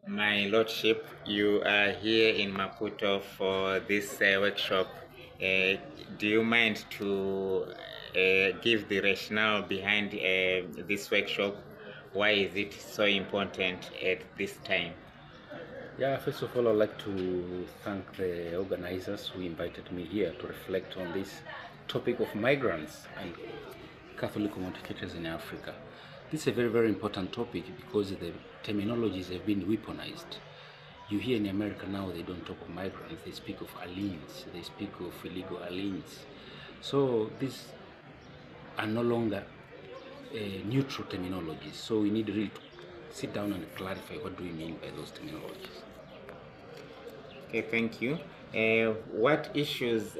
My Lordship, you are here in Maputo for this workshop. Do you mind to give the rationale behind this workshop? Why is it so important at this time? Yeah, first of all, I'd like to thank the organizers who invited me here to reflect on this topic of migrants and Catholic communicators in Africa. This is a very, very important topic because the terminologies have been weaponized. You hear in America now they don't talk of migrants, they speak of aliens, they speak of illegal aliens. So these are no longer neutral terminologies. So we need really to sit down and clarify what do we mean by those terminologies. Okay, thank you. What issues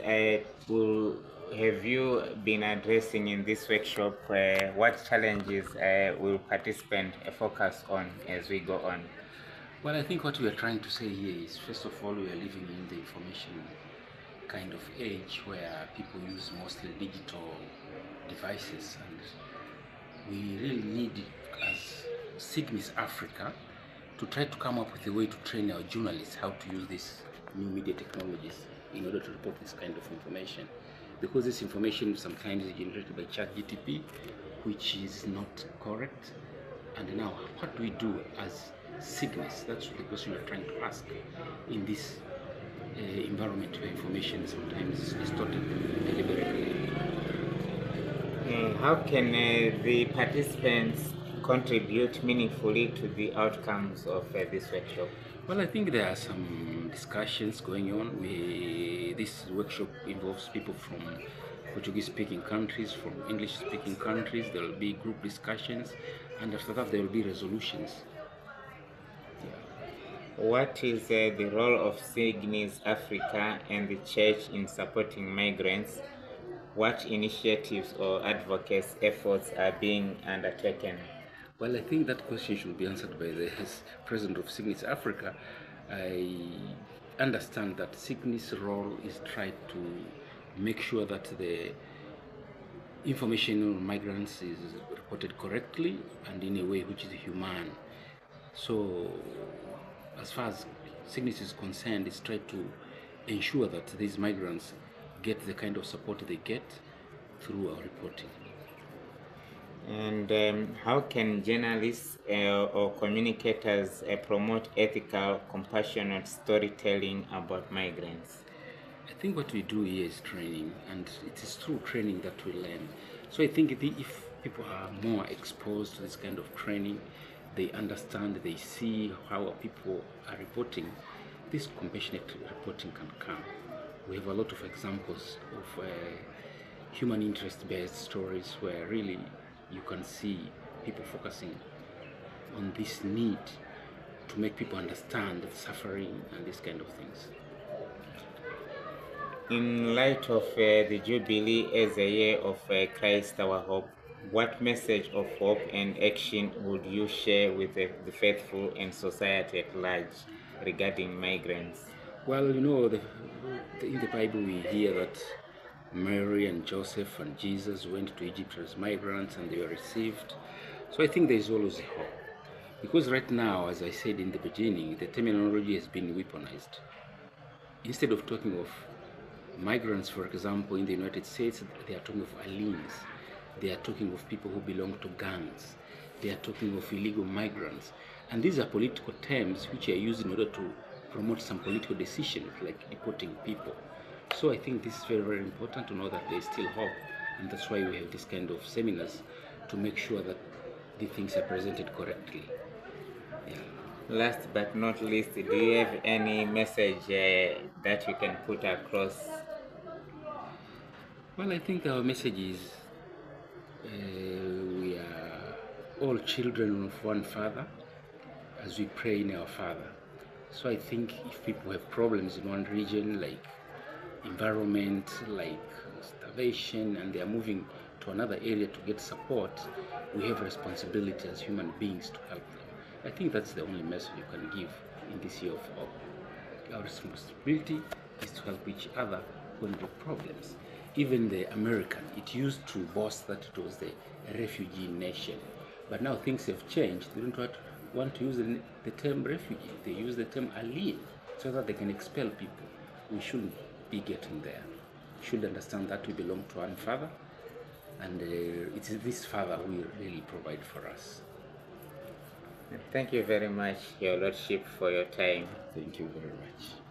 will have you been addressing in this workshop? What challenges will participants focus on as we go on? Well, I think what we are trying to say here is, first of all, we are living in the information kind of age where people use mostly digital devices, and we really need, as Cygnus Africa, to try to come up with a way to train our journalists how to use these new media technologies in order to report this kind of information. Because this information sometimes is generated by ChatGTP, which is not correct. And now, what do we do as Cygnus? That's the question we're trying to ask in this environment where information sometimes is distorted deliberately. How can the participants contribute meaningfully to the outcomes of this workshop? Well, I think there are some discussions going on. This workshop involves people from Portuguese-speaking countries, from English-speaking countries. There will be group discussions, and after that, there will be resolutions. What is the role of Cygnus Africa and the Church in supporting migrants? What initiatives or advocacy efforts are being undertaken? Well, I think that question should be answered by the president of Cygnus Africa. I understand that Cygnus' role is try to make sure that the information on migrants is reported correctly and in a way which is humane. So, as far as Cygnus is concerned, it's try to ensure that these migrants get the kind of support they get through our reporting. And how can journalists or communicators promote ethical, compassionate storytelling about migrants? I think what we do here is training, and it is through training that we learn. So I think if people are more exposed to this kind of training, they understand, they see how people are reporting, this compassionate reporting can come. We have a lot of examples of human interest-based stories where really you can see people focusing on this need to make people understand the suffering and these kind of things. In light of the Jubilee as a year of Christ our hope, what message of hope and action would you share with the faithful and society at large regarding migrants? Well, in the Bible we hear that Mary and Joseph and Jesus went to Egypt as migrants and they were received. So I think there is always hope. Because right now, as I said in the beginning, the terminology has been weaponized. Instead of talking of migrants, for example, in the United States, they are talking of aliens. They are talking of people who belong to gangs. They are talking of illegal migrants. And these are political terms which are used in order to promote some political decisions like deporting people. So I think this is very, very important to know that there is still hope. And that's why we have this kind of seminars to make sure that the things are presented correctly. Yeah. Last but not least, do you have any message that you can put across? Well, I think our message is we are all children of one Father as we pray in our Father. So I think if people have problems in one region, like environment, like starvation, and they are moving to another area to get support, we have a responsibility as human beings to help them. I think that's the only message you can give in this year of hope. Our responsibility is to help each other when there are problems. Even the American, it used to boast that it was the refugee nation. But now things have changed. They don't want to use the term refugee, they use the term alien so that they can expel people. We shouldn't be getting there. We should understand that we belong to one Father, and it is this Father who will really provide for us. Thank you very much, Your Lordship, for your time. Thank you very much.